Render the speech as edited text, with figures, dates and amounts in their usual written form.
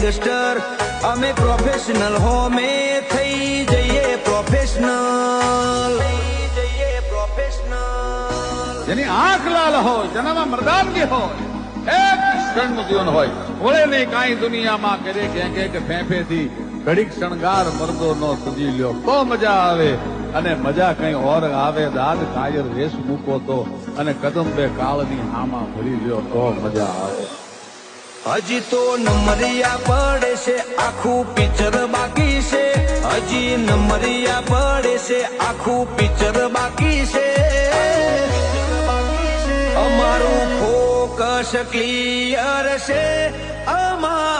gangster અમે professional હો મે થઈ જઈએ પ્રોફેશનલ જેની આંખ લાલ હોય જેનામાં મર્દાનગી હોય એક ક્ષણનું જીવન હોય વળે નહીં કાંઈ દુનિયામાં કરે કે ફેંફેથી ઘડીક શણગાર મરદો નો સજી લ્યો તો મજા આવે અને મજા કઈ ઓર આવે દાદ કાયર વેશ મૂકો તો અને કદમ બે કાળની હામાં ભરી લ્યો તો મજા આવે હજી તો નંબરિયા પડે છે આખું પિક્ચર બાકી છે હજી નંબરિયા પડે છે આખું પિક્ચર બાકી છે અમારું ફોકસ ક્લિયર છે અમારું